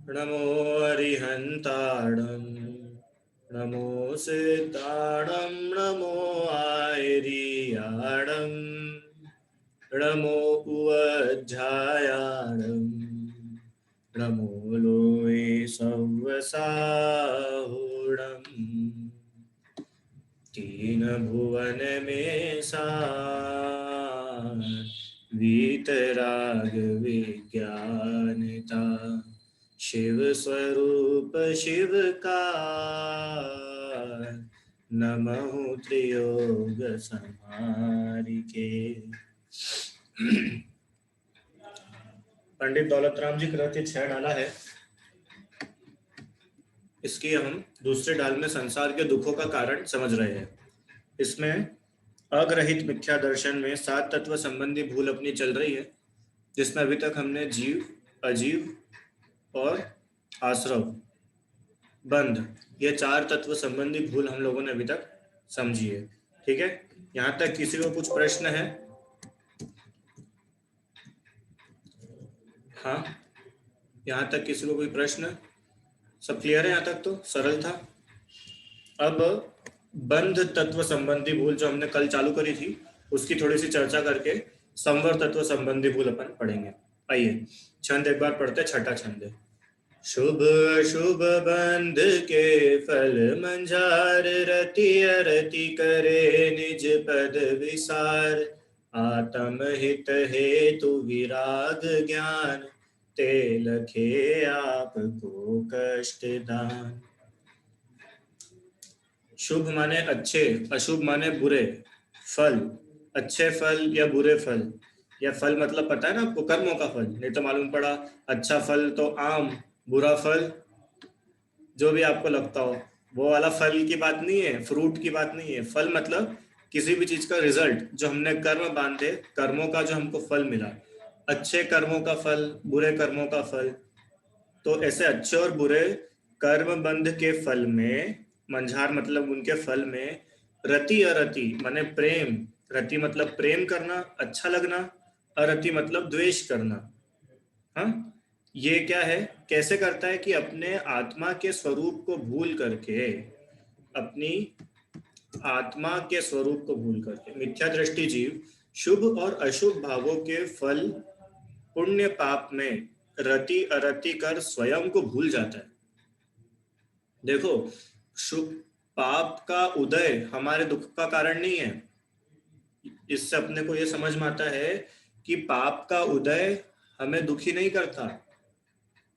नमो अरिहन्ताणं नमो सिद्धाणं नमो आयर्याणं नमो उवज्झायाणं नमो लोये सव्वसाहुणम् तीन भुवन में सार वीतराग विज्ञानता शिव स्वरूप शिव का नमः त्रियोग समारिके। पंडित दौलत राम जी कृत 6 डाला है। इसकी हम दूसरे डाल में संसार के दुखों का कारण समझ रहे हैं। इसमें अग्रहित मिथ्या दर्शन में 7 तत्व संबंधी भूल अपनी चल रही है, जिसमें अभी तक हमने जीव, अजीव और आश्रव, बंध, ये 4 तत्व संबंधी भूल हम लोगों ने अभी तक समझी है। ठीक है, यहाँ तक किसी को कुछ प्रश्न है? हाँ, यहाँ तक किसी को कोई प्रश्न? सब क्लियर है? यहाँ तक तो सरल था। अब बंध तत्व संबंधी भूल जो हमने कल चालू करी थी, उसकी थोड़ी सी चर्चा करके संवर तत्व संबंधी भूल अपन पढ़ेंगे। आइए छंद एक बार पढ़ते, छठा छंद है। शुभ अशुभ बंध के फल मंझार, रति अरति करे निज पद विसार, आत्म हित हेतु विराग ज्ञान, ते लखे आपको कष्ट दान। शुभ माने अच्छे, अशुभ माने बुरे फल। अच्छे फल या बुरे फल, या फल मतलब पता है ना आपको, कर्मों का फल। नहीं तो मालूम पड़ा अच्छा फल तो आम, बुरा फल जो भी आपको लगता हो, वो वाला फल की बात नहीं है, फ्रूट की बात नहीं है। फल मतलब किसी भी चीज का रिजल्ट, जो हमने कर्म बांधे, कर्मों का जो हमको फल मिला। अच्छे कर्मों का फल, बुरे कर्मों का फल। तो ऐसे अच्छे और बुरे कर्म बंध के फल में, मंझार मतलब उनके फल में, रति अरति माने प्रेम। रति मतलब प्रेम करना, अच्छा लगना। अरति मतलब द्वेष करना। हाँ, ये क्या है, कैसे करता है कि अपने आत्मा के स्वरूप को भूल करके, अपनी आत्मा के स्वरूप को भूल करके मिथ्या दृष्टि जीव शुभ और अशुभ भावों के फल, पुण्य पाप में रति अरति कर स्वयं को भूल जाता है। देखो, शुभ पाप का उदय हमारे दुख का कारण नहीं है। इससे अपने को यह समझ में आता है कि पाप का उदय हमें दुखी नहीं करता,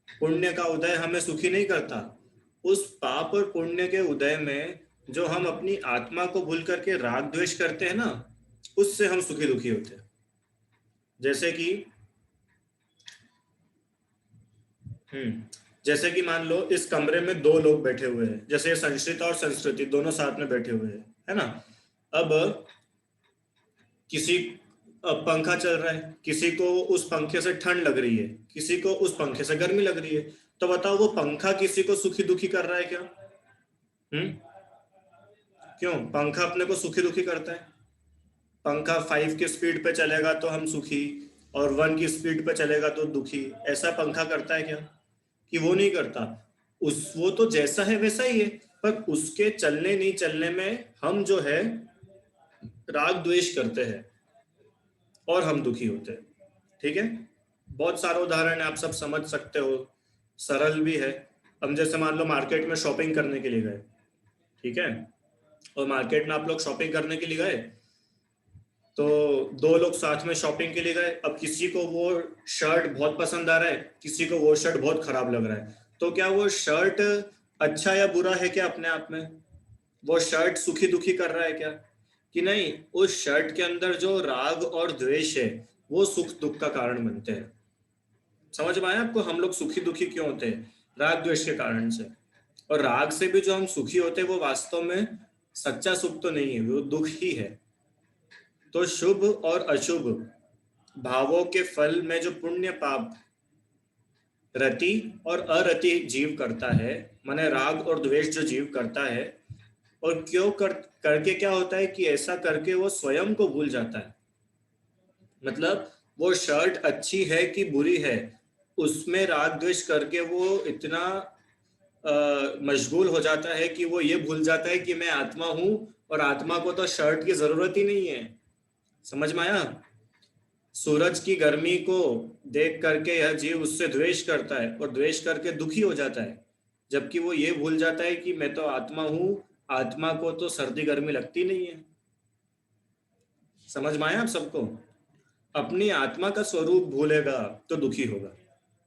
पुण्य का उदय हमें सुखी नहीं करता। उस पाप और पुण्य के उदय में जो हम अपनी आत्मा को भूल करके राग द्वेष करते हैं ना, उससे हम सुखी दुखी होते हैं। जैसे कि जैसे कि मान लो इस कमरे में 2 लोग बैठे हुए हैं, जैसे संस्कृत और संस्कृति दोनों साथ में बैठे हुए हैं, है ना। अब किसी पंखा चल रहा है, किसी को उस पंखे से ठंड लग रही है, किसी को उस पंखे से गर्मी लग रही है। तो बताओ, वो पंखा किसी को सुखी दुखी कर रहा है क्या? हम्म क्यों? पंखा अपने को सुखी दुखी करता है। पंखा 5 की स्पीड पे चलेगा तो हम सुखी, और 1 की स्पीड पे चलेगा तो दुखी। ऐसा पंखा करता है क्या? कि वो नहीं करता। उस वो तो जैसा है वैसा ही है, पर उसके चलने नहीं चलने में हम जो है राग द्वेष करते हैं और हम दुखी होते हैं। ठीक है, बहुत सारे उदाहरण है, आप सब समझ सकते हो, सरल भी है। हम जैसे मान लो मार्केट में शॉपिंग करने के लिए गए, ठीक है, और मार्केट में आप लोग शॉपिंग करने के लिए गए, तो 2 लोग साथ में शॉपिंग के लिए गए। अब किसी को वो शर्ट बहुत पसंद आ रहा है, किसी को वो शर्ट बहुत खराब लग रहा है। तो क्या वो शर्ट अच्छा या बुरा है क्या अपने आप में? वो शर्ट सुखी दुखी कर रहा है क्या? कि नहीं, उस शर्ट के अंदर जो राग और द्वेष है, वो सुख दुख का कारण बनते हैं। समझ में आया आपको? हम लोग सुखी दुखी क्यों होते हैं? राग द्वेष के कारण से। और राग से भी जो हम सुखी होते हैं, वो वास्तव में सच्चा सुख तो नहीं है, वो दुख ही है। तो शुभ और अशुभ भावों के फल में जो पुण्य पाप रति और अरति जीव करता है, माने राग और द्वेष जो जीव करता है, और क्यों करके क्या होता है कि ऐसा करके वो स्वयं को भूल जाता है। मतलब वो शर्ट अच्छी है कि बुरी है, उसमें राग द्वेष करके वो इतना मशगूल हो जाता है कि वो ये भूल जाता है कि मैं आत्मा हूं, और आत्मा को तो शर्ट की जरूरत ही नहीं है। समझ में आया? सूरज की गर्मी को देख करके यह जीव उससे द्वेष करता है और द्वेष करके दुखी हो जाता है, जबकि वो ये भूल जाता है कि मैं तो आत्मा हूं, आत्मा को तो सर्दी गर्मी लगती नहीं है। समझ में आया आप सबको? अपनी आत्मा का स्वरूप भूलेगा तो दुखी होगा,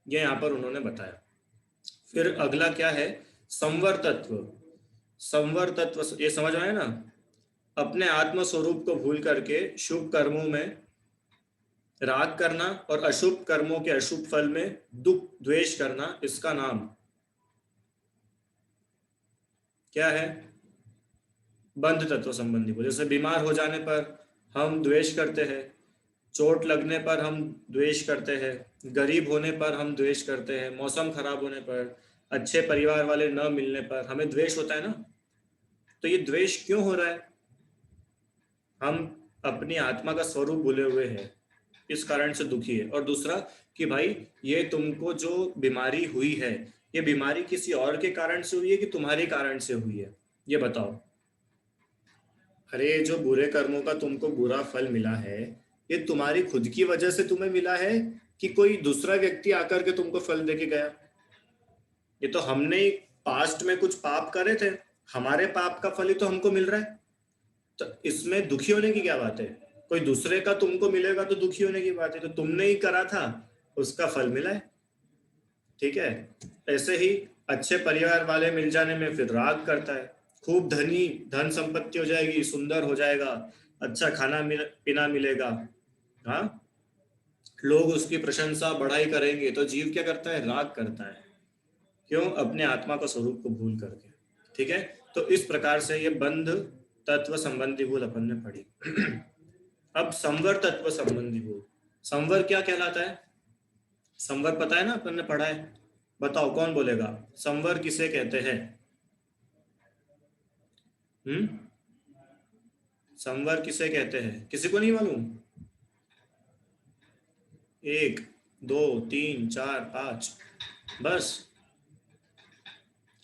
ये यहाँ पर उन्होंने बताया। फिर अगला क्या है? संवर तत्व। संवर तत्व ये समझ आया ना? अपने आत्म स्वरूप को भूल करके शुभ कर्मों में राग करना और अशुभ कर्मों के अशुभ फल में दुख द्वेष करना, इसका नाम क्या है? बंध तत्व संबंधी भूल। जैसे बीमार हो जाने पर हम द्वेष करते हैं, चोट लगने पर हम द्वेष करते हैं, गरीब होने पर हम द्वेष करते हैं, मौसम खराब होने पर, अच्छे परिवार वाले न मिलने पर हमें द्वेष होता है ना। तो ये द्वेष क्यों हो रहा है? हम अपनी आत्मा का स्वरूप भूले हुए हैं, इस कारण से दुखी है। और दूसरा कि भाई ये तुमको जो बीमारी हुई है, ये बीमारी किसी और के कारण से हुई है कि तुम्हारे कारण से हुई है? ये बताओ। अरे जो बुरे कर्मों का तुमको बुरा फल मिला है, ये तुम्हारी खुद की वजह से तुम्हें मिला है कि कोई दूसरा व्यक्ति आकर के तुमको फल देके गया? ये तो हमने ही पास्ट में कुछ पाप करे थे, हमारे पाप का फल ही तो हमको मिल रहा है। तो इसमें दुखी होने की क्या बात है? कोई दूसरे का तुमको मिलेगा तो दुखी होने की बात है? तो तुमने ही करा था, उसका फल मिला है। ठीक है? ऐसे ही अच्छे परिवार वाले मिल जाने में फिर राग करता है, खूब धनी धन संपत्ति हो जाएगी, सुंदर हो जाएगा, अच्छा खाना पीना मिलेगा, हाँ, लोग उसकी प्रशंसा बढ़ाई करेंगे, तो जीव क्या करता है? राग करता है। क्यों? अपने आत्मा का स्वरूप को भूल करके। ठीक है? तो इस प्रकार से ये बंध तत्व संबंधी भूल अपन ने पढ़ी। अब संवर तत्व संबंधी भूल। संवर क्या कहलाता है? संवर पता है ना, अपन ने पढ़ा है। बताओ कौन बोलेगा? संवर किसे कहते हैं? संवर किसे कहते हैं? किसी को नहीं मालूम? 1 2 3 4 5 बस?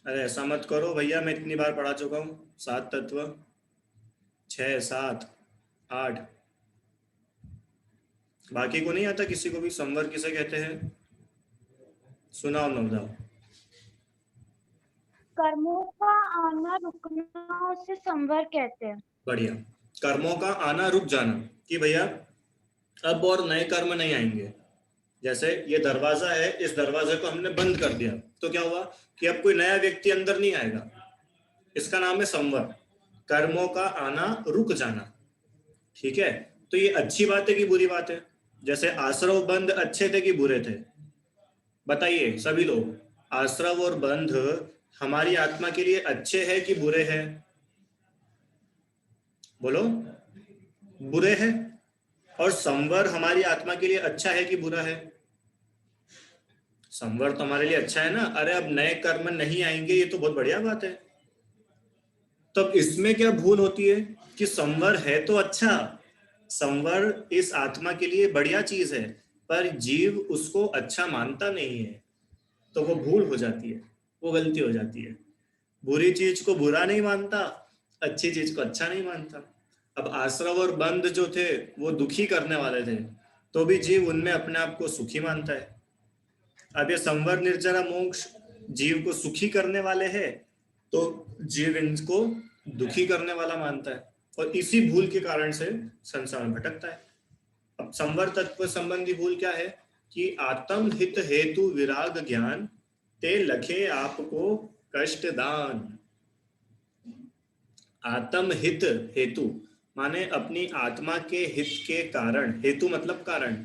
अरे ऐसा मत करो भैया, मैं इतनी बार पढ़ा चुका हूँ। 7 तत्व, 6 7 8। बाकी को नहीं आता किसी को भी संवर किसे कहते हैं? सुनाओ नवदाओ। कर्मों का आना रुकना से संवर कहते हैं। बढ़िया। कर्मों का आना रुक जाना, कि भैया अब और नए कर्म नहीं आएंगे। जैसे ये दरवाजा है, इस दरवाजे को हमने बंद कर दिया, तो क्या हुआ कि अब कोई नया व्यक्ति अंदर नहीं आएगा। इसका नाम है संवर, कर्मों का आना रुक जाना। ठीक है? तो ये अच्छी बात है कि बुरी बात है? जैसे आश्रव बंध अच्छे थे कि बुरे थे? बताइए सभी लोग, आश्रव और बंध हमारी आत्मा के लिए अच्छे हैं कि बुरे हैं? बोलो। बुरे हैं। और संवर हमारी आत्मा के लिए अच्छा है कि बुरा है? संवर तो हमारे लिए अच्छा है ना। अरे अब नए कर्म नहीं आएंगे, ये तो बहुत बढ़िया बात है। तब इसमें क्या भूल होती है कि संवर है तो अच्छा, संवर इस आत्मा के लिए बढ़िया चीज है, पर जीव उसको अच्छा मानता नहीं है, तो वो भूल हो जाती है, वो गलती हो जाती है। बुरी चीज को बुरा नहीं मानता, अच्छी चीज को अच्छा नहीं मानता। अब आश्रव और बंध जो थे वो दुखी करने वाले थे, तो भी जीव उनमें अपने आप को सुखी मानता है। अब ये संवर निर्जरा मोक्ष जीव को सुखी करने वाले हैं, तो जीव इनको दुखी करने वाला मानता है, और इसी भूल के कारण से संसार में भटकता है। अब संवर तत्व संबंधी भूल क्या है? कि आत्म हित हेतु विराग ज्ञान ते लखे आपको कष्ट दान। आत्म हित हेतु माने अपनी आत्मा के हित के कारण, हेतु मतलब कारण।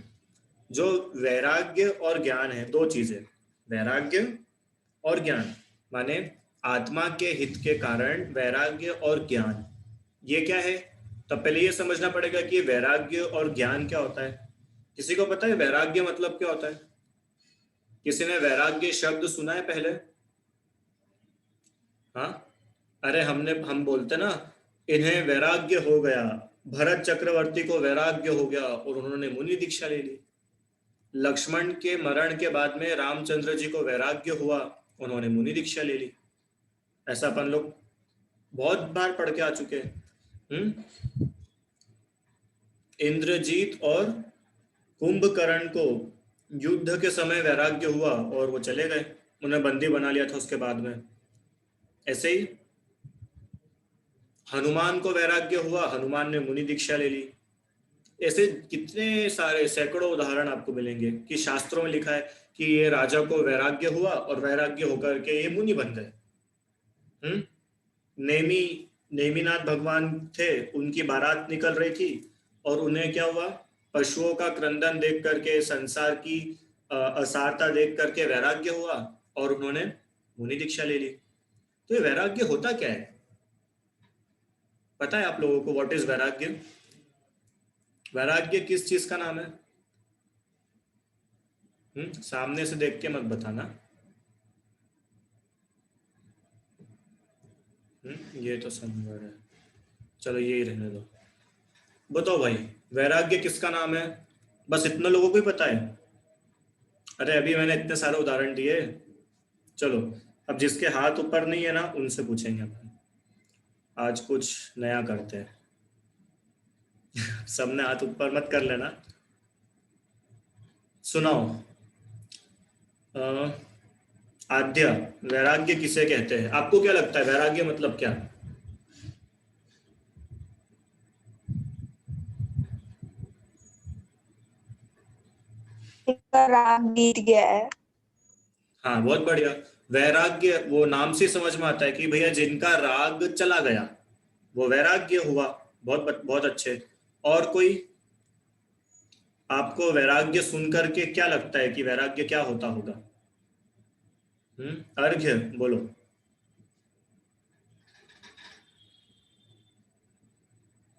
जो वैराग्य और ज्ञान है, दो चीजें, वैराग्य और ज्ञान, माने आत्मा के हित के कारण वैराग्य और ज्ञान, ये क्या है? तो पहले ये समझना पड़ेगा कि वैराग्य और ज्ञान क्या होता है। किसी को पता है वैराग्य मतलब क्या होता है? किसी ने वैराग्य शब्द सुना है पहले? हाँ? अरे हम बोलते ना, इन्हें वैराग्य हो गया, भरत चक्रवर्ती को वैराग्य हो गया और उन्होंने मुनि दीक्षा ले ली। लक्ष्मण के मरण के बाद में रामचंद्र जी को वैराग्य हुआ, उन्होंने मुनि दीक्षा ले ली। ऐसा अपन लोग बहुत बार पढ़ के आ चुके हैं। इंद्रजीत और कुंभकर्ण को युद्ध के समय वैराग्य हुआ और वो चले गए, उन्हें बंदी बना लिया था उसके बाद में। ऐसे ही हनुमान को वैराग्य हुआ, हनुमान ने मुनि दीक्षा ले ली। ऐसे कितने सारे सैकड़ों उदाहरण आपको मिलेंगे कि शास्त्रों में लिखा है कि ये राजा को वैराग्य हुआ और वैराग्य होकर के ये मुनि बन गए। नेमी नेमिनाथ भगवान थे, उनकी बारात निकल रही थी और उन्हें क्या हुआ, पशुओं का क्रंदन देख करके, संसार की असारता देख करके वैराग्य हुआ और उन्होंने मुनि दीक्षा ले ली। तो ये वैराग्य होता क्या है, पता है आप लोगों को? व्हाट इज वैराग्य? वैराग्य किस चीज का नाम है? सामने से देख के मत बताना। ये तो संवर है, चलो यही रहने दो। बताओ भाई, वैराग्य किसका नाम है? बस इतना लोगों को ही पता है? अरे अभी मैंने इतने सारे उदाहरण दिए। चलो अब जिसके हाथ ऊपर नहीं है ना, उनसे पूछेंगे अपन। आज कुछ नया करते हैं। सबने हाथ ऊपर मत कर लेना। सुनाओ, आद्या, वैराग्य किसे कहते हैं? आपको क्या लगता है वैराग्य मतलब क्या? राग बीत गया है। हाँ बहुत बढ़िया। वैराग्य वो नाम से समझ में आता है कि भैया जिनका राग चला गया वो वैराग्य हुआ। बहुत बहुत अच्छे। और कोई? आपको वैराग्य सुनकर के क्या लगता है कि वैराग्य क्या होता होगा? अर्घ्य बोलो।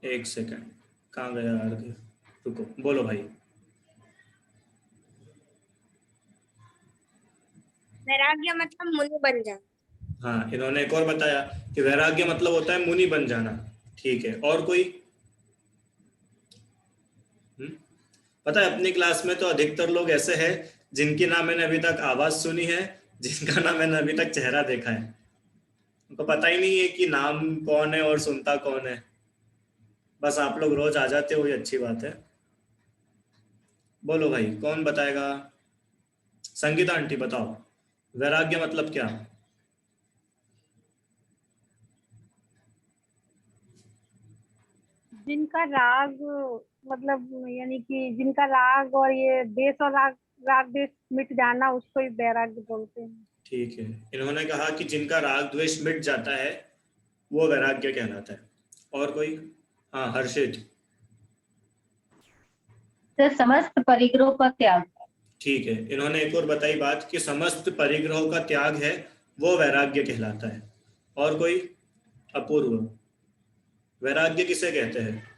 एक सेकंड, कहाँ गया अर्घ्य? रुको, बोलो भाई। वैराग्य मतलब मुनि बन जाना। हाँ, इन्होंने एक और बताया कि वैराग्य मतलब होता है मुनि बन जाना। ठीक है, और कोई? पता है अपनी क्लास में तो अधिकतर लोग ऐसे हैं जिनकी ना मैंने अभी तक आवाज सुनी है, जिनका ना मैंने अभी तक चेहरा देखा है। उनको पता ही नहीं है कि नाम कौन है और सुनता कौन है। बस आप लोग रोज आ जाते हो, ये अच्छी बात है। बोलो भाई, कौन बताएगा? संगीता आंटी बताओ, वैराग्य मतलब क्या? जिनका राग, मतलब यानी कि जिनका राग और ये देश और राग, राग देश मिट जाना, उसको ही वैराग्य बोलते हैं। ठीक है, इन्होंने कहा कि जिनका राग द्वेष मिट जाता है वो वैराग्य कहलाता है। और कोई? हाँ हर्षित। समस्त परिग्रहों का त्याग। ठीक है, इन्होंने एक और बताई बात कि समस्त परिग्रहों का त्याग है वो वैराग्य कहलाता है। और कोई? अपूर्व, वैराग्य किसे कहते हैं?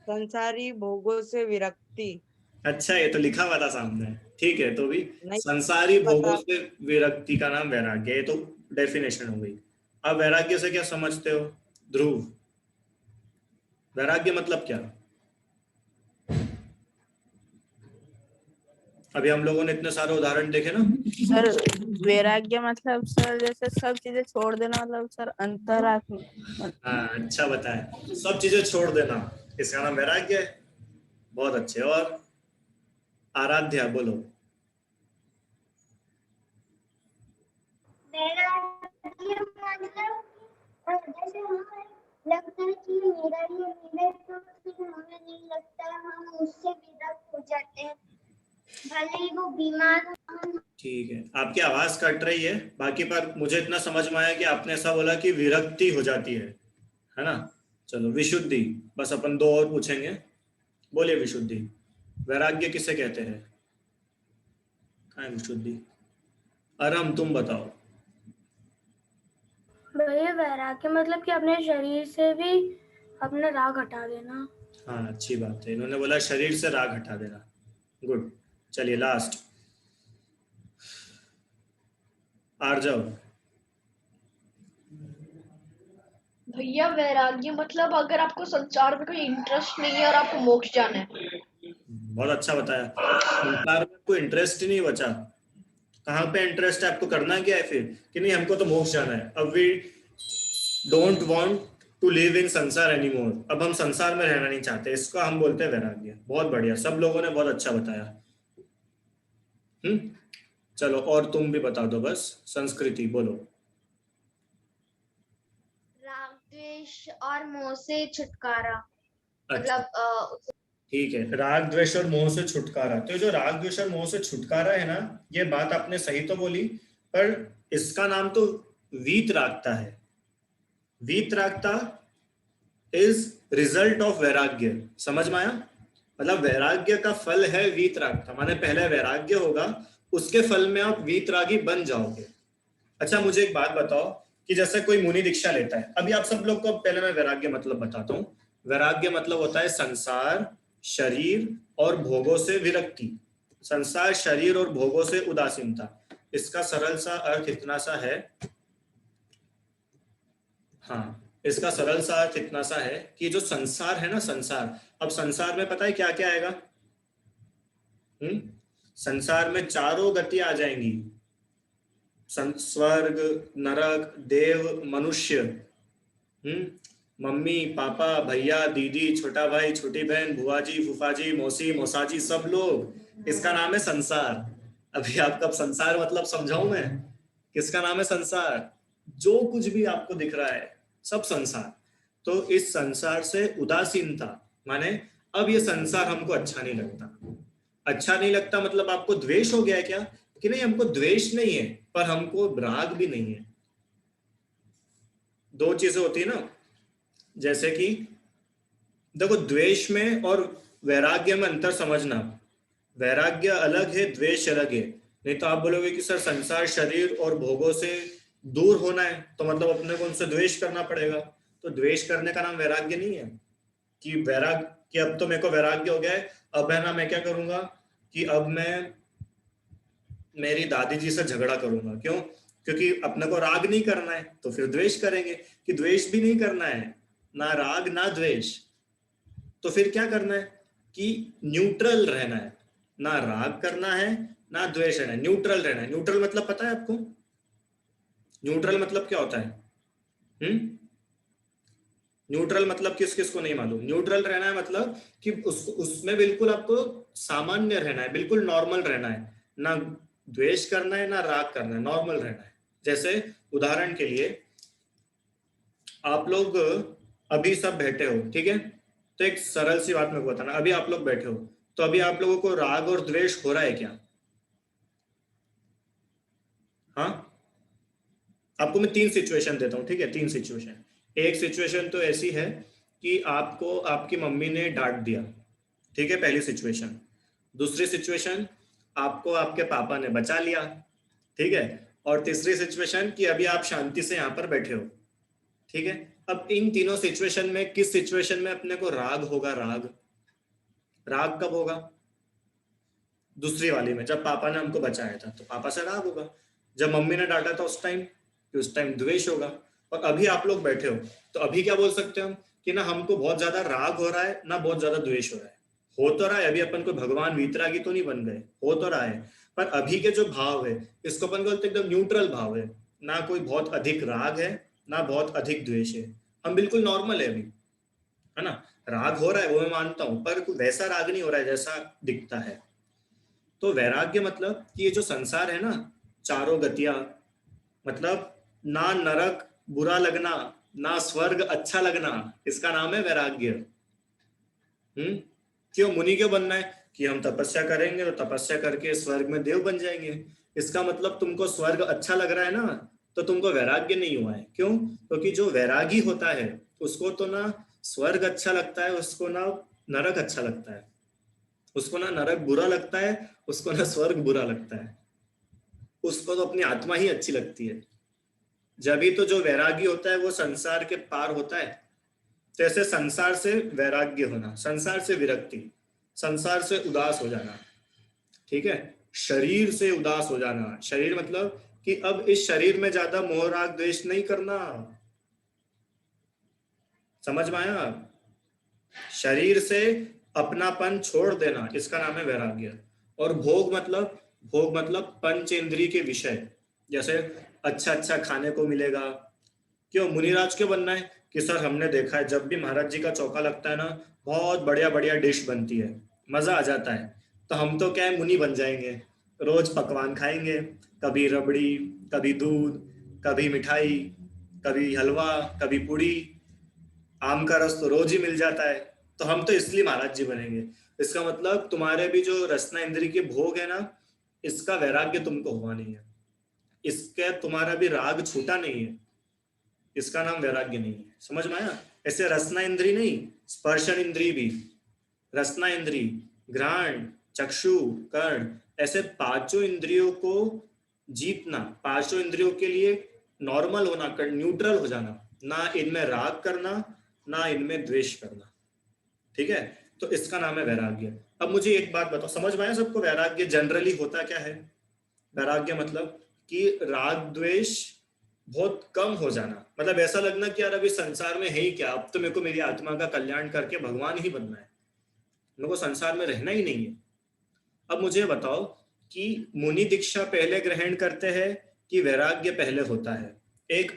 संसारी भोगों से विरक्ति। अच्छा, ये तो लिखा हुआ था सामने। ठीक है, तो भी नहीं संसारी भोगों पता। से विरक्ति का नाम वैराग्य, ये तो डेफिनेशन हो गई। अब वैराग्य से क्या समझते हो ध्रुव? वैराग्य मतलब क्या? अभी हम लोगों ने इतने सारे उदाहरण देखे ना। सर वैराग्य मतलब सर जैसे सब चीजें छोड़ देना, मतलब सर अंतरात्मा। हाँ अच्छा बताया, सब चीजें छोड़ देना, इसका नाम वैराग्य है। बहुत अच्छे। और आराध्या बोलो। वैराग्य मतलब जैसे हमें लगता है कि मेरा ये है तो फिर हमें नहीं लगता, हम उससे विरक्त हो जाते हैं, भले ही वो बीमार हो। ठीक है, आपकी आवाज कट रही है बाकी, पर मुझे इतना समझ में आया कि आपने ऐसा बोला कि विरक्ति हो जाती है ना? चलो विशुद्धि, बस अपन दो और पूछेंगे। बोलिए विशुद्धि, वैराग्य किसे कहते हैं? कहाँ है विशुद्धि? अरम तुम बताओ। भैया वैराग्य मतलब कि अपने शरीर से भी अपना राग हटा देना। हाँ अच्छी बात है, इन्होंने बोला शरीर से राग हटा देना। गुड। चलिए लास्ट, आर्जव। भैया वैराग्य मतलब अगर आपको संसार में कोई इंटरेस्ट नहीं है और आपको मोक्ष जाना है। बहुत अच्छा बताया। संसार में कोई इंटरेस्ट ही नहीं बचा। कहाँ पे इंटरेस्ट है? आपको करना क्या है फिर कि नहीं हमको तो मोक्ष जाना है। अब we don't want to live in संसार एनीमोर। अब हम संसार में रहना नहीं चाहते। इसको हम बोलते हैं वैराग्य। बहुत बढ़िया, सब लोगों ने बहुत अच्छा बताया। चलो और तुम भी बता दो बस। संस्कृति बोलो। राग द्वेष और मोह से छुटकारा। अच्छा मतलब ठीक है, राग द्वेष और मोह से छुटकारा। तो जो राग द्वेष और मोह से छुटकारा है ना, ये बात आपने सही तो बोली, पर इसका नाम तो वीतरागता है। वीतरागता इज रिजल्ट ऑफ वैराग्य। समझ में आया? मतलब वैराग्य का फल है वीतरागता। माने पहले वैराग्य होगा, उसके फल में आप वीतरागी बन जाओगे। अच्छा मुझे एक बात बताओ कि जैसे कोई मुनि दीक्षा लेता है, अभी आप सब लोग को पहले मैं वैराग्य मतलब बताता हूँ। वैराग्य मतलब होता है संसार, शरीर और भोगों से विरक्ति। संसार, शरीर और भोगों से उदासीनता। इसका सरल सा अर्थ इतना सा है, हाँ इसका सरल सा अर्थ इतना सा है कि जो संसार है ना, संसार, अब संसार में पता है क्या क्या आएगा? संसार में चारों गति आ जाएंगी। स्वर्ग, नरक, देव, मनुष्य, मम्मी पापा, भैया दीदी, छोटा भाई छोटी बहन, बुआ जी फूफा जी मौसी मौसाजी, सब लोग। इसका नाम है संसार। अभी आपका संसार मतलब समझाऊं मैं? किसका नाम है संसार? जो कुछ भी आपको दिख रहा है सब संसार। तो इस संसार से उदासीनता, माने अब ये संसार हमको अच्छा नहीं लगता। अच्छा नहीं लगता मतलब आपको द्वेष हो गया है क्या? कि नहीं, हमको द्वेष नहीं है पर हमको राग भी नहीं है। दो चीजें होती है ना, जैसे कि देखो द्वेष में और वैराग्य में अंतर समझना। वैराग्य अलग है, द्वेष अलग है। नहीं तो आप बोलोगे कि सर संसार, शरीर और भोगों से दूर होना है तो मतलब अपने को उनसे द्वेष करना पड़ेगा। तो द्वेष करने का नाम वैराग्य नहीं है कि वैराग्य कि अब तो मेरे को वैराग्य हो गया है, अब है ना मैं क्या करूंगा कि अब मैं मेरी दादी जी से झगड़ा करूंगा। क्यों? क्योंकि अपने को राग नहीं करना है तो फिर द्वेष करेंगे। कि द्वेष भी नहीं करना है, ना राग ना द्वेष, तो फिर क्या करना है कि न्यूट्रल रहना है। ना राग करना है ना द्वेष रहना है, न्यूट्रल रहना है। न्यूट्रल मतलब पता है आपको? न्यूट्रल मतलब क्या होता है? न्यूट्रल मतलब किस किस को नहीं मालूम? न्यूट्रल रहना है मतलब कि उसमें बिल्कुल आपको सामान्य रहना है, बिल्कुल नॉर्मल रहना है। ना द्वेष करना है ना राग करना है, नॉर्मल रहना है। जैसे उदाहरण के लिए आप लोग अभी सब बैठे हो, ठीक है? तो एक सरल सी बात मेरे को बताना, अभी आप लोग बैठे हो तो अभी आप लोगों को राग और द्वेष हो रहा है क्या? हाँ, आपको मैं 3 सिचुएशन देता हूँ, ठीक है? 3 सिचुएशन। एक सिचुएशन तो ऐसी है कि आपको आपकी मम्मी ने डांट दिया, ठीक है, पहली सिचुएशन। दूसरी सिचुएशन, आपको आपके पापा ने बचा लिया, ठीक है। और तीसरी सिचुएशन कि अभी आप शांति से यहाँ पर बैठे हो, ठीक है। अब इन तीनों सिचुएशन में किस सिचुएशन में अपने को राग होगा? राग राग कब होगा? दूसरी वाली में, जब पापा ने हमको बचाया था तो पापा से राग होगा। जब मम्मी ने डांटा था उस टाइम द्वेष होगा। और अभी आप लोग बैठे हो तो अभी क्या बोल सकते हो हम कि ना हमको बहुत ज्यादा राग हो रहा है ना बहुत ज्यादा द्वेष हो रहा है। हो तो रहा है, अभी अपन को भगवान वीतरागी तो नहीं बन गए, हो तो रहा है, पर अभी के जो भाव है इसको अपन बोलते एकदम न्यूट्रल भाव है। ना कोई बहुत अधिक राग है ना बहुत अधिक द्वेष है, हम बिल्कुल नॉर्मल है अभी, है ना। राग हो रहा है वो मैं मानता हूं, पर वैसा राग नहीं हो रहा है जैसा दिखता है। तो वैराग्य मतलब कि ये जो संसार है ना, चारों गतियां, मतलब ना नरक बुरा लगना ना स्वर्ग अच्छा लगना, इसका नाम है वैराग्य। क्यों मुनि क्यों बनना है? कि हम तपस्या करेंगे तो तपस्या करके स्वर्ग में देव बन जाएंगे। इसका मतलब तुमको स्वर्ग अच्छा लग रहा है ना, तो तुमको वैराग्य नहीं हुआ है। क्यों? क्योंकि जो वैरागी होता है उसको तो ना स्वर्ग अच्छा लगता है, उसको ना नरक अच्छा लगता है, उसको ना नरक बुरा लगता है, उसको ना स्वर्ग बुरा लगता है, उसको तो अपनी आत्मा ही अच्छी लगती है। जब ही तो जो वैरागी होता है वो संसार के पार होता है। जैसे संसार से वैराग्य होना, संसार से विरक्ति, संसार से उदास हो जाना, ठीक है। शरीर से उदास हो जाना, शरीर मतलब कि अब इस शरीर में ज्यादा मोह राग द्वेष नहीं करना। समझ में आया? शरीर से अपनापन छोड़ देना, इसका नाम है वैराग्य। और भोग मतलब पंचेंद्रिय के विषय, जैसे अच्छा अच्छा खाने को मिलेगा। क्यों मुनिराज क्यों बनना है? कि सर हमने देखा है जब भी महाराज जी का चौका लगता है ना, बहुत बढ़िया बढ़िया डिश बनती है, मजा आ जाता है, तो हम तो क्या है मुनि बन जाएंगे, रोज पकवान खाएंगे, कभी रबड़ी, कभी दूध, कभी मिठाई, कभी हलवा, कभी पूड़ी, आम का रस तो रोज ही मिल जाता है, तो हम तो इसलिए महाराज जी बनेंगे। इसका मतलब तुम्हारे भी जो रसना इंद्री के भोग है ना, इसका वैराग्य तुमको हुआ नहीं है, इसका तुम्हारा भी राग छूटा नहीं है, इसका नाम वैराग्य नहीं है। समझ में आया? ऐसे रसना इंद्री नहीं, स्पर्शन इंद्री भी, रसना इंद्री, घ्राण, चक्षु, कर्ण, ऐसे पांचों इंद्रियों को जीतना, पांचों इंद्रियों के लिए नॉर्मल होना, न्यूट्रल हो जाना, ना इनमें राग करना ना इनमें द्वेष करना। ठीक है, तो इसका नाम है वैराग्य। अब मुझे एक बात बताओ, समझ में आया सबको वैराग्य जनरली होता क्या है? वैराग्य मतलब कि राग द्वेष बहुत कम हो जाना, मतलब ऐसा लगना कि यार अभी संसार में है ही क्या, अब तो मेरे को मेरी आत्मा का कल्याण करके भगवान ही बनना है, मेरे को संसार में रहना ही नहीं है। अब मुझे बताओ कि मुनि दीक्षा पहले ग्रहण करते हैं कि वैराग्य पहले होता है? एक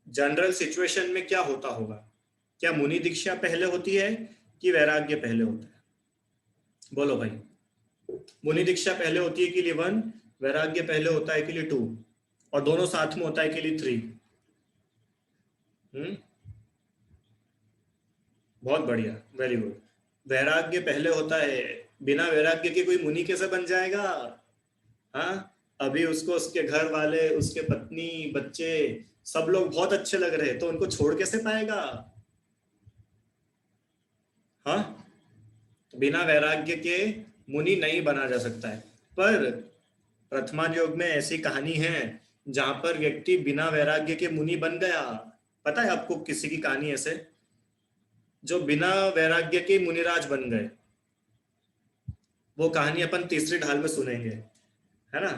जनरल सिचुएशन में क्या होता होगा? क्या मुनि दीक्षा पहले होती है कि वैराग्य पहले होता है? बोलो भाई, मुनि दीक्षा पहले होती है कि लिए 1, वैराग्य पहले होता है कि लिए 2, और दोनों साथ में होता है कि लिए 3? बहुत बढ़िया, वेरी गुड। वैराग्य पहले होता है, बिना वैराग्य के कोई मुनि कैसे बन जाएगा? हाँ, अभी उसको उसके घर वाले, उसके पत्नी, बच्चे सब लोग बहुत अच्छे लग रहे हैं, तो उनको छोड़ कैसे पाएगा? हाँ, बिना वैराग्य के मुनि नहीं बना जा सकता है। पर प्रथमान योग में ऐसी कहानी है जहां पर व्यक्ति बिना वैराग्य के मुनि बन गया। पता है आपको किसी की कहानी ऐसे जो बिना वैराग्य के मुनिराज बन गए? वो कहानी अपन तीसरी ढाल में सुनेंगे, है ना?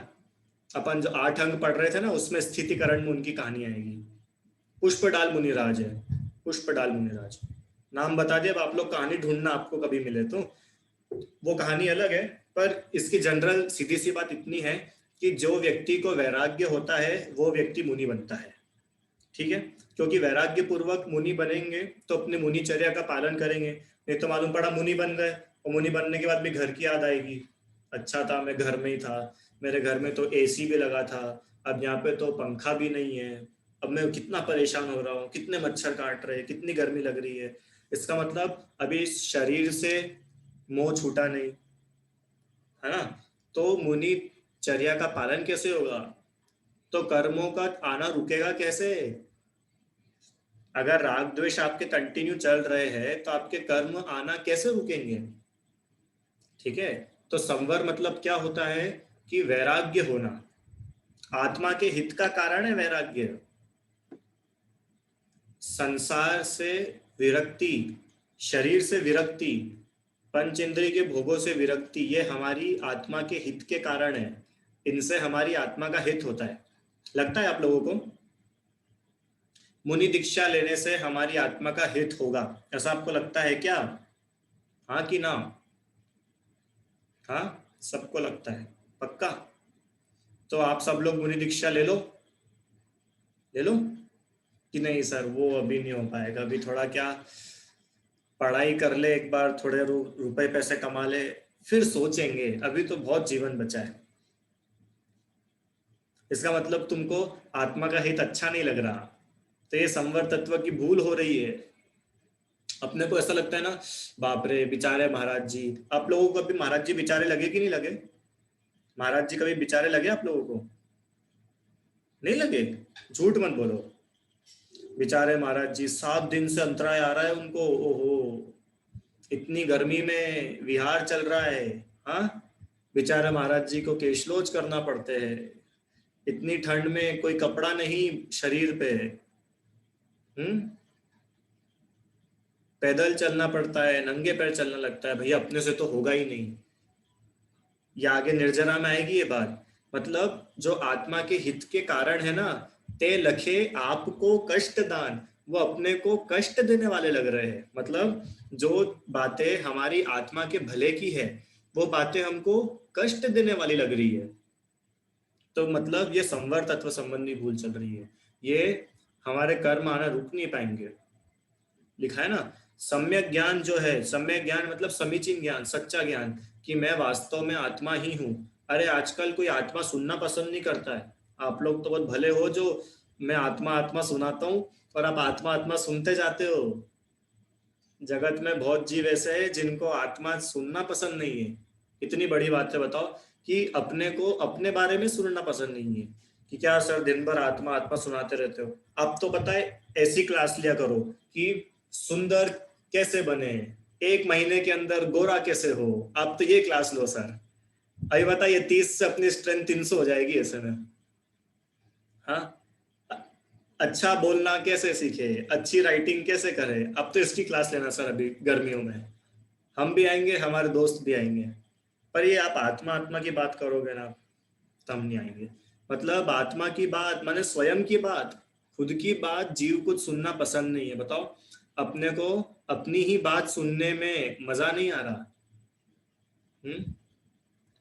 अपन जो 8 अंग पढ़ रहे थे ना, उसमें स्थितिकरण में उनकी कहानी आएगी। पुष्पडाल मुनिराज है, पुष्पडाल मुनिराज नाम बता दिया। अब आप लोग कहानी ढूंढना, आपको कभी मिले तो। वो कहानी अलग है, पर इसकी जनरल सीधी सी बात इतनी है कि जो व्यक्ति को वैराग्य होता है वो व्यक्ति मुनि बनता है। ठीक है, क्योंकि वैराग्य पूर्वक मुनि बनेंगे तो अपने मुनिचर्या का पालन करेंगे। नहीं तो मालूम पड़ा मुनि बन गए और मुनि बनने के बाद भी घर की याद आएगी, अच्छा था मैं घर में ही था, मेरे घर में तो एसी भी लगा था, अब यहाँ पे तो पंखा भी नहीं है, अब मैं कितना परेशान हो रहा हूँ, कितने मच्छर काट रहे हैं, कितनी गर्मी लग रही है। इसका मतलब अभी शरीर से मोह छूटा नहीं, है ना? तो मुनि चर्या का पालन कैसे होगा? तो कर्मों का आना रुकेगा कैसे? अगर राग द्वेष आपके कंटिन्यू चल रहे हैं तो आपके कर्म आना कैसे रुकेंगे? ठीक है, तो संवर मतलब क्या होता है कि वैराग्य होना, आत्मा के हित का कारण है वैराग्य। संसार से विरक्ति, शरीर से विरक्ति, पंचेंद्रिय के भोगों से विरक्ति, ये हमारी आत्मा के हित के कारण है, इनसे हमारी आत्मा का हित होता है। लगता है आप लोगों को मुनि दीक्षा लेने से हमारी आत्मा का हित होगा, ऐसा आपको लगता है क्या? हाँ कि ना? हाँ, सबको लगता है, पक्का? तो आप सब लोग मुनि दीक्षा ले लो कि नहीं सर वो अभी नहीं हो पाएगा, अभी थोड़ा क्या पढ़ाई कर ले एक बार, थोड़े रुपए पैसे कमा ले, फिर सोचेंगे, अभी तो बहुत जीवन बचा है। इसका मतलब तुमको आत्मा का हित अच्छा नहीं लग रहा, तो ये संवर तत्व की भूल हो रही है। अपने को ऐसा लगता है ना, बाप रे बेचारे महाराज जी। आप लोगों को अभी महाराज जी बेचारे लगे कि नहीं लगे? महाराज जी कभी बेचारे लगे आप लोगों को? नहीं लगे? झूठ मत बोलो। बेचारे महाराज जी 7 दिन से अंतराय आ रहा है उनको, ओहो इतनी गर्मी में विहार चल रहा है। हाँ, बेचारे महाराज जी को केशलोच करना पड़ते हैं, इतनी ठंड में कोई कपड़ा नहीं शरीर पे, पैदल चलना पड़ता है, नंगे पैर चलना लगता है। भैया अपने से तो होगा ही नहीं, ये आगे निर्जरा में आएगी ये बात। मतलब जो आत्मा के हित के कारण है ना, ते लखे आपको कष्ट दान, वो अपने को कष्ट देने वाले लग रहे हैं। मतलब जो बातें हमारी आत्मा के भले की है वो बातें हमको कष्ट देने वाली लग रही है। तो मतलब ये संवर तत्व संबंधी भूल चल रही है। ये हमारे कर्म आना रुक नहीं पाएंगे। लिखा है ना, सम्यक ज्ञान जो है, सम्यक ज्ञान मतलब समीचीन ज्ञान, सच्चा ज्ञान कि मैं वास्तव में आत्मा ही हूँ। अरे आजकल कोई आत्मा सुनना पसंद नहीं करता है। आप लोग तो बहुत भले हो जो मैं आत्मा आत्मा सुनाता हूँ और आप आत्मा आत्मा सुनते जाते हो। जगत में बहुत जीव ऐसे हैं जिनको आत्मा सुनना पसंद नहीं है। इतनी बड़ी बात है, बताओ कि अपने को अपने बारे में सुनना पसंद नहीं है कि क्या सर दिन भर आत्मा आत्मा सुनाते रहते हो। अब तो पता है ऐसी क्लास लिया करो कि सुंदर कैसे बने, 1 महीने के अंदर गोरा कैसे हो। आप तो ये क्लास लो सर। अभी बताइए 30 से अपनी स्ट्रेंथ 300 हो जाएगी ऐसे में। हाँ, अच्छा बोलना कैसे सीखे, अच्छी राइटिंग कैसे करे। अब तो इसकी क्लास लेना सर अभी गर्मियों में। हम भी आएंगे, हमारे दोस्त भी आएंगे। पर ये आप आत्मा आत्मा की बात करोगे ना तो हम नहीं आएंगे। मतलब आत्मा की बात माने स्वयं की बात, खुद की बात जीव कुछ सुनना पसंद नहीं है। बताओ अपने को अपनी ही बात सुनने में मजा नहीं आ रहा।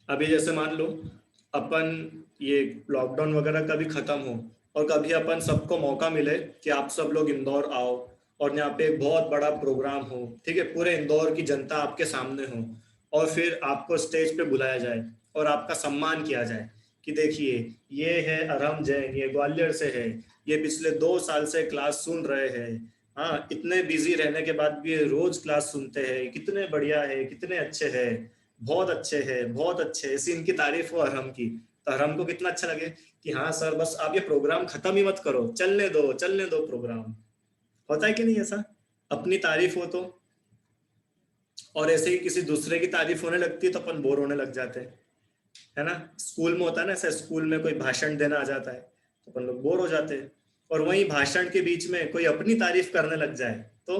अभी जैसे मान लो अपन ये लॉकडाउन वगैरह कभी खत्म हो और कभी अपन सबको मौका मिले कि आप सब लोग इंदौर आओ और यहाँ पे एक बहुत बड़ा प्रोग्राम हो, ठीक है, पूरे इंदौर की जनता आपके सामने हो और फिर आपको स्टेज पे बुलाया जाए और आपका सम्मान किया जाए कि देखिए ये है अरहम जैन, ये ग्वालियर से है, ये पिछले 2 साल से क्लास सुन रहे हैं। हाँ, इतने बिजी रहने के बाद भी ये रोज क्लास सुनते हैं, कितने बढ़िया है, कितने अच्छे है, बहुत अच्छे है, बहुत अच्छे। ऐसी इनकी तारीफ हो अरहम की तो अरहम को कितना अच्छा लगे कि हाँ सर बस आप ये प्रोग्राम खत्म ही मत करो, चलने दो प्रोग्राम। होता है कि नहीं ऐसा, अपनी तारीफ हो तो। और ऐसे ही किसी दूसरे की तारीफ होने लगती है तो अपन बोर होने लग जाते हैं, है ना। स्कूल में होता है ना ऐसा, स्कूल में कोई भाषण देना आ जाता है तो अपन लोग बोर हो जाते हैं। और वही भाषण के बीच में कोई अपनी तारीफ करने लग जाए तो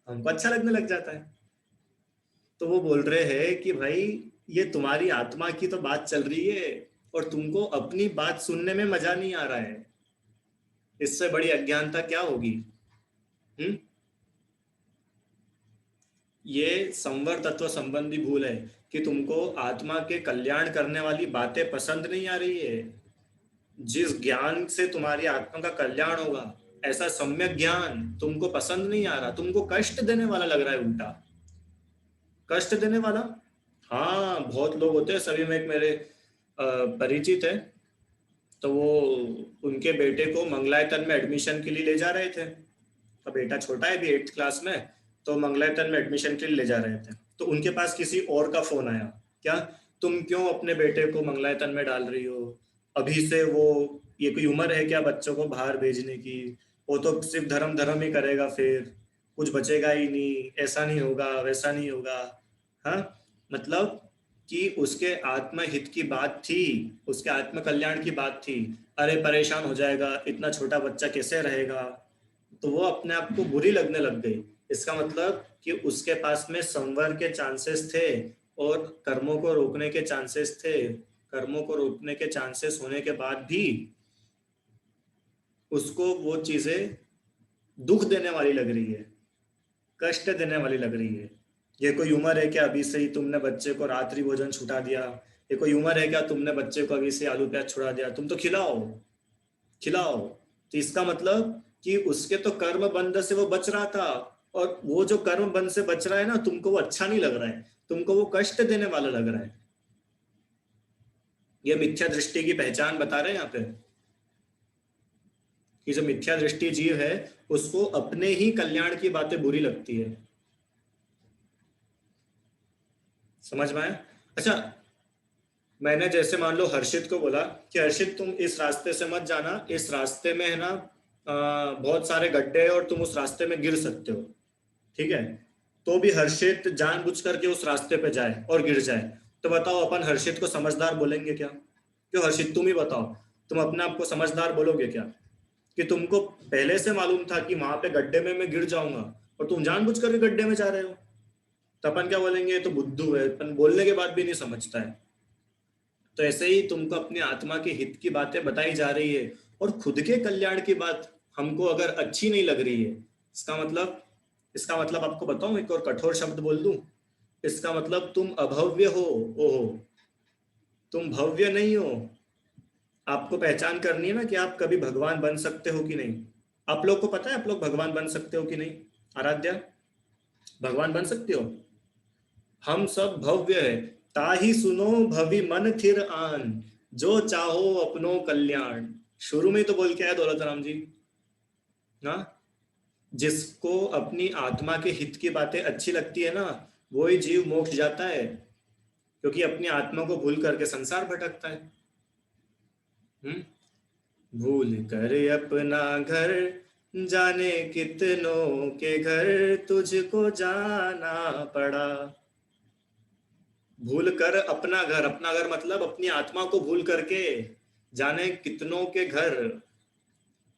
हमको अच्छा लगने लग जाता है। तो वो बोल रहे हैं कि भाई ये तुम्हारी आत्मा की तो बात चल रही है और तुमको अपनी बात सुनने में मजा नहीं आ रहा है। इससे बड़ी अज्ञानता क्या होगी। ये संवर तत्व संबंधी भूल है कि तुमको आत्मा के कल्याण करने वाली बातें पसंद नहीं आ रही है। जिस ज्ञान से तुम्हारी आत्मा का कल्याण होगा ऐसा सम्यक ज्ञान तुमको पसंद नहीं आ रहा, तुमको कष्ट देने वाला लग रहा है, उल्टा कष्ट देने वाला। हाँ, बहुत लोग होते हैं। सभी में एक मेरे परिचित है, तो वो उनके बेटे को मंगलायतन में एडमिशन के लिए ले जा रहे थे। तो बेटा छोटा है, भी 8th क्लास में, तो मंगलायतन में एडमिशन के लिए ले जा रहे थे। तो उनके पास किसी और का फोन आया, क्या तुम क्यों अपने बेटे को मंगलायतन में डाल रही हो, अभी से वो ये कोई उम्र है क्या बच्चों को बाहर भेजने की, वो तो सिर्फ धर्म धर्म ही करेगा, फिर कुछ बचेगा ही नहीं, ऐसा नहीं होगा वैसा नहीं होगा। हाँ, मतलब कि उसके आत्म हित की बात थी, उसके आत्म कल्याण की बात थी। अरे परेशान हो जाएगा, इतना छोटा बच्चा कैसे रहेगा। तो वो अपने आप को बुरी लगने लग गई। इसका मतलब कि उसके पास में संवर के चांसेस थे और कर्मों को रोकने के चांसेस थे। कर्मों को रोकने के चांसेस होने के बाद भी उसको वो चीजें दुख देने वाली लग रही है, कष्ट देने वाली लग रही है। ये कोई उम्र है क्या अभी से ही तुमने बच्चे को रात्रि भोजन छुटा दिया, ये कोई उम्र है क्या तुमने बच्चे को अभी से आलू प्याज छुड़ा दिया, तुम तो खिलाओ। तो इसका मतलब कि उसके तो कर्म बंध से वो बच रहा था, और वो जो कर्म बंध से बच रहा है ना, तुमको वो अच्छा नहीं लग रहा है, तुमको वो कष्ट देने वाला लग रहा है। ये मिथ्या दृष्टि की पहचान बता रहे हैं यहाँ पे कि जो मिथ्या दृष्टि जीव है उसको अपने ही कल्याण की बातें बुरी लगती है। समझ में आया। अच्छा, मैंने जैसे मान लो हर्षित को बोला कि हर्षित तुम इस रास्ते से मत जाना, इस रास्ते में है ना बहुत सारे गड्ढे हैं और तुम उस रास्ते में गिर सकते हो, ठीक है। तो भी हर्षित जानबूझ करके उस रास्ते पे जाए और गिर जाए, तो बताओ अपन हर्षित को समझदार बोलेंगे क्या। क्यों हर्षित, तुम ही बताओ, तुम अपने आप को समझदार बोलोगे क्या कि तुमको पहले से मालूम था कि वहां पे गड्ढे में मैं गिर जाऊंगा और तुम जानबूझ करके गड्ढे में जा रहे हो। तो अपन क्या बोलेंगे, तो बुद्धू है, अपन बोलने के बाद भी नहीं समझता है। तो ऐसे ही तुमको अपनी आत्मा के हित की बातें बताई जा रही है और खुद के कल्याण की बात हमको अगर अच्छी नहीं लग रही है, इसका मतलब आपको बताऊं, एक और कठोर शब्द बोल दूं, इसका मतलब तुम अभव्य हो। ओहो, तुम भव्य नहीं हो। आपको पहचान करनी है ना कि आप कभी भगवान बन सकते हो कि नहीं। आप लोग को पता है आप लोग भगवान बन सकते हो कि नहीं? आराध्या, भगवान बन सकते हो? हम सब भव्य है। ताही सुनो भवि मन थिर आन, जो चाहो अपनो कल्याण। शुरू में तो बोल के आया दौलत राम जी ना, जिसको अपनी आत्मा के हित की बातें अच्छी लगती है ना, वही जीव मोक्ष जाता है, क्योंकि अपनी आत्मा को भूल करके संसार भटकता है। भूल कर अपना घर, जाने कितनों के घर, तुझको जाना पड़ा। भूल कर अपना घर मतलब अपनी आत्मा को भूल करके जाने कितनों के घर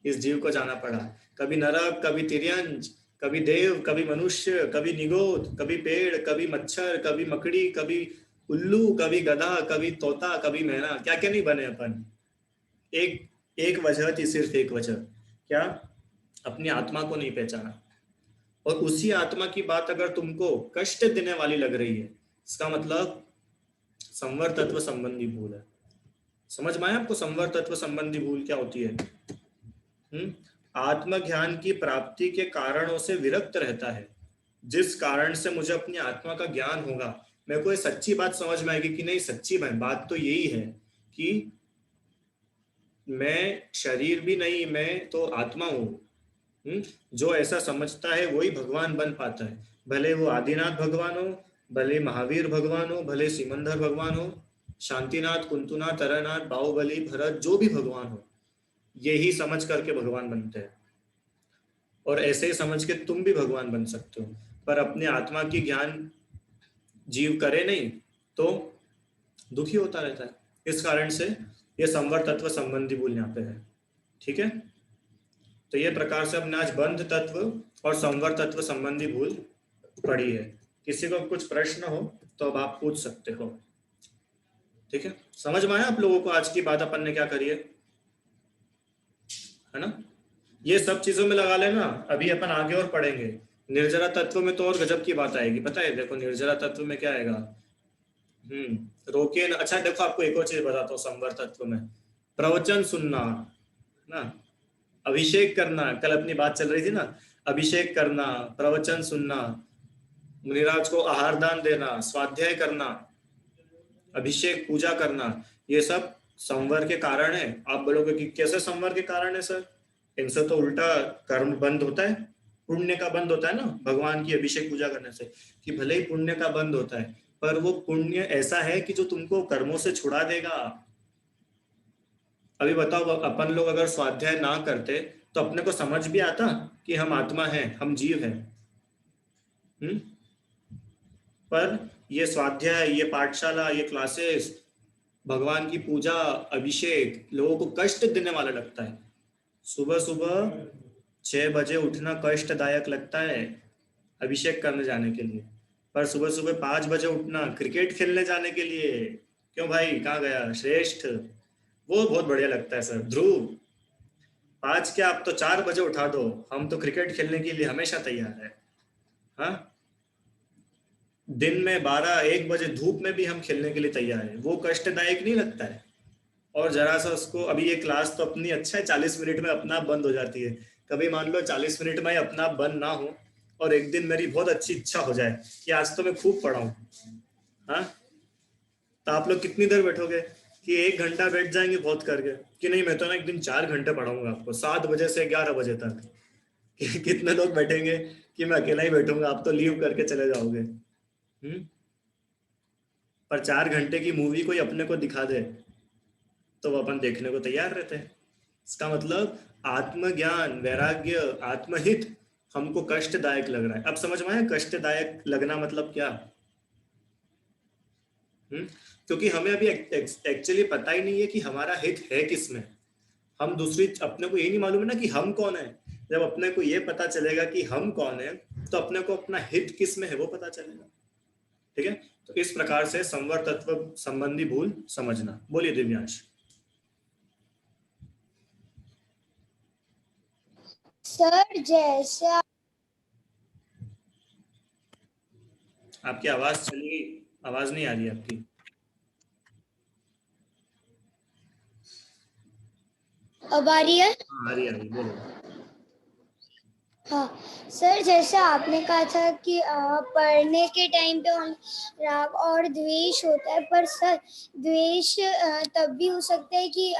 इस जीव को जाना पड़ा। कभी नरक, कभी तिर्यंच, कभी देव, कभी मनुष्य, कभी निगोद, कभी पेड़, कभी मच्छर, कभी मकड़ी, कभी उल्लू, कभी गधा, कभी तोता, कभी मैना। क्या क्या नहीं बने अपन। एक एक वजह थी, सिर्फ एक वजह, क्या? अपनी आत्मा को नहीं पहचाना। और उसी आत्मा की बात अगर तुमको कष्ट देने वाली लग रही है, इसका मतलब संवर तत्व संबंधी भूल है। समझ में आया आपको संवर तत्व संबंधी भूल क्या होती है? आत्मज्ञान की प्राप्ति के कारणों से विरक्त रहता है। जिस कारण से मुझे अपनी आत्मा का ज्ञान होगा, मेरे को ये सच्ची बात समझ में आएगी कि नहीं, सच्ची बात तो यही है कि मैं शरीर भी नहीं, मैं तो आत्मा हूँ। जो ऐसा समझता है वही भगवान बन पाता है। भले वो आदिनाथ भगवान हो, भले महावीर भगवान हो, भले सिमंदर भगवान हो, शांतिनाथ, कुंतुनाथ, तरनाथ, बाहुबली, भरत, जो भी भगवान हो, यही समझ करके भगवान बनते हैं। और ऐसे ही समझ के तुम भी भगवान बन सकते हो। पर अपने आत्मा की ज्ञान जीव करे नहीं तो दुखी होता रहता है। इस कारण से ये संवर तत्व संबंधी भूल यहाँ पे है। ठीक है, तो ये प्रकार से हमने आज बंध तत्व और संवर तत्व संबंधी भूल पढ़ी है। किसी को कुछ प्रश्न हो तो अब आप पूछ सकते हो। ठीक है, समझ में आया आप लोगों को आज की बात अपन ने क्या करी है ना? ये सब चीजों में लगा लेना, अभी अपन आगे और पढ़ेंगे। निर्जरा तत्व में तो और गजब की बात आएगी, पता है? देखो निर्जरा तत्व में क्या आएगा। रोके ना। अच्छा देखो, आपको एक और चीज बताता हूँ संवर तत्व में। प्रवचन सुनना ना, अभिषेक करना, कल अपनी बात चल रही थी ना, अभिषेक करना, प्रवचन सुनना, मुनिराज को आहार दान देना, स्वाध्याय करना, अभिषेक, पूजा करना, ये सब संवर के कारण है। आप बोलोगे कि कैसे संवर के कारण है सर? इनसे तो उल्टा कर्म बंद होता है, पुण्य का बंद होता है ना भगवान की अभिषेक पूजा करने से। कि भले ही पुण्य का बंद होता है, पर वो पुण्य ऐसा है कि जो तुमको कर्मों से छुड़ा देगा। अभी बताओ, अपन लोग अगर स्वाध्याय ना करते तो अपने को समझ भी आता कि हम आत्मा हैं, हम जीव हैं। पर ये स्वाध्याय, ये पाठशाला, ये क्लासेस, भगवान की पूजा, अभिषेक लोगों को कष्ट देने वाला लगता है। सुबह सुबह 6 बजे उठना कष्टदायक लगता है अभिषेक करने जाने के लिए, पर सुबह सुबह 5 बजे उठना क्रिकेट खेलने जाने के लिए, क्यों भाई कहाँ गया श्रेष्ठ, वो बहुत बढ़िया लगता है सर। ध्रुव, 5 क्या, आप तो 4 बजे उठा दो, हम तो क्रिकेट खेलने के लिए हमेशा तैयार है। हाँ, दिन में 12-1 बजे धूप में भी हम खेलने के लिए तैयार है। वो कष्टदायक नहीं लगता है? और जरा सा उसको, अभी ये क्लास तो अपनी अच्छा है 40 मिनट में अपना आप बंद हो जाती है। कभी मान लो 40 मिनट में अपना आप बंद ना हो और एक दिन मेरी बहुत अच्छी इच्छा हो जाए कि आज तो मैं खूब पढ़ाऊं, हाँ, तो आप लोग कितनी देर बैठोगे? कि 1 घंटा बैठ जाएंगे बहुत करके, कि नहीं मैं तो ना एक दिन 4 घंटे पढ़ाऊंगा आपको 7 बजे से 11 बजे तक। कितने लोग बैठेंगे कि मैं अकेला ही बैठूंगा, आप तो लीव करके चले जाओगे। पर 4 घंटे की मूवी कोई अपने को दिखा दे तो वो अपन देखने को तैयार रहते हैं। इसका मतलब आत्मज्ञान, वैराग्य, आत्महित हमको कष्टदायक लग रहा है। अब समझ में आया कष्टदायक लगना मतलब क्या? क्योंकि हमें अभी एक्चुअली पता ही नहीं है कि हमारा हित है किसमें। हम दूसरी, अपने को ये नहीं मालूम है ना कि हम कौन है। जब अपने को ये पता चलेगा कि हम कौन है तो अपने को अपना हित किस में है वो पता चलेगा। ठीक है, तो इस प्रकार से संवर तत्व संबंधी भूल समझना। बोलिए दिव्यांश। सर जैसा आपकी आवाज चली गई, आवाज नहीं आ रही आपकी। अब आ रही है? हाँ, आ रही बोलो। हाँ सर, जैसा आपने कहा था कि पढ़ने के टाइम पे राग और द्वेष होता है, पर सर द्वेष तब भी हो सकता है कि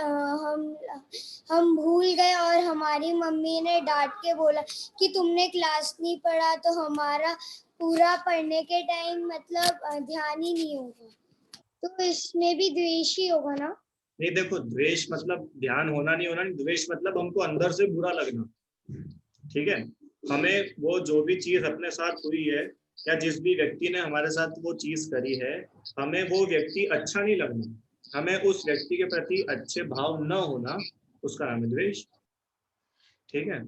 हम भूल गए और हमारी मम्मी ने डांट के बोला कि तुमने क्लास नहीं पढ़ा, तो हमारा पूरा पढ़ने के टाइम मतलब ध्यान ही नहीं होगा, तो इसमें भी द्वेष ही होगा ना? नहीं देखो, द्वेष मतलब ध्यान होना नहीं होना, द्वेष मतलब हमको अंदर से बुरा लगना, ठीक है। हमें वो जो भी चीज अपने साथ हुई है या जिस भी व्यक्ति ने हमारे साथ वो चीज करी है, हमें वो व्यक्ति अच्छा नहीं लगना, हमें उस व्यक्ति के प्रति अच्छे भाव न होना, उसका नाम है द्वेष, ठीक है।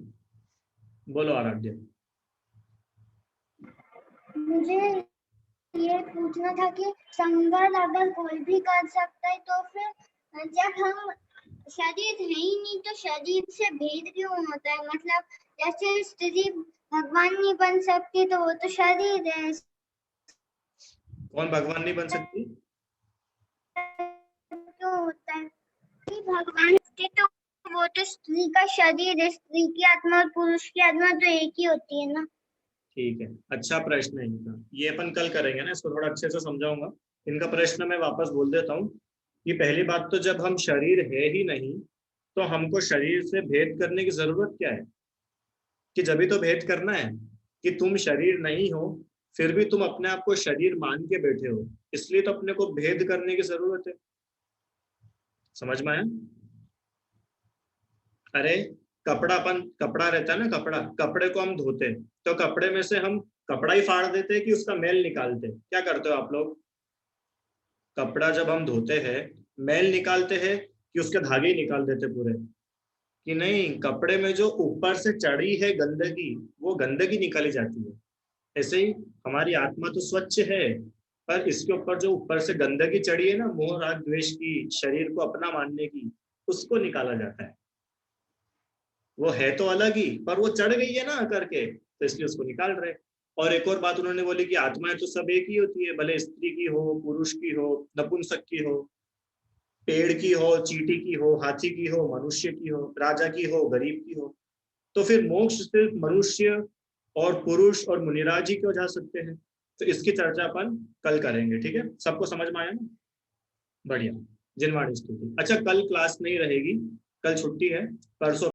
बोलो आराध्य। मुझे ये पूछना था कि संगत अगर कोई भी कर सकता है, तो फिर जब हम शरीर है ही नहीं तो शरीर से भेद क्यों होता है? मतलब जैसे स्त्री भगवान नहीं बन सकती, तो वो तो शरीर है। कौन भगवान नहीं बन सकती? क्यों होता है कि भगवान के, तो वो तो स्त्री का शरीर है, स्त्री की आत्मा और पुरुष की आत्मा तो एक ही होती है ना? ठीक है, अच्छा प्रश्न है इनका, ये अपन कल करेंगे ना, इसको थोड़ा अच्छे से समझाऊंगा। इनका प्रश्न मैं वापस बोल देता हूँ कि पहली बात तो जब हम शरीर है ही नहीं, तो हमको शरीर से भेद करने की जरूरत क्या है? कि जब भी तो भेद करना है कि तुम शरीर नहीं हो, फिर भी तुम अपने आप को शरीर मान के बैठे हो, इसलिए तो अपने को भेद करने की जरूरत है। समझ में आया? अरे कपड़ा रहता है ना, कपड़े को हम धोते हैं, तो कपड़े में से हम कपड़ा ही फाड़ देते हैं कि उसका मैल निकालते हैं? क्या करते हो आप लोग? कपड़ा जब हम धोते हैं, मैल निकालते हैं कि उसके धागे ही निकाल देते पूरे? कि नहीं, कपड़े में जो ऊपर से चढ़ी है गंदगी, वो गंदगी निकाली जाती है। ऐसे ही हमारी आत्मा तो स्वच्छ है, पर इसके ऊपर जो ऊपर से गंदगी चढ़ी है ना, मोह राग द्वेष की, शरीर को अपना मानने की, उसको निकाला जाता है। वो है तो अलग ही, पर वो चढ़ गई है ना करके, तो इसलिए उसको निकाल रहे। और एक और बात उन्होंने बोली कि आत्माएं तो सब एक ही होती है, भले स्त्री की हो, पुरुष की हो, नपुंसक की हो, पेड़ की हो, चींटी की हो, हाथी की हो, मनुष्य की हो, राजा की हो, गरीब की हो। तो फिर मोक्ष सिर्फ मनुष्य और पुरुष और मुनिराज ही क्यों जा सकते हैं? तो इसकी चर्चा अपन कल करेंगे, ठीक है। सबको समझ में आया ना? बढ़िया। जिनवाणी स्तुति। अच्छा, कल क्लास नहीं रहेगी, कल छुट्टी है, परसों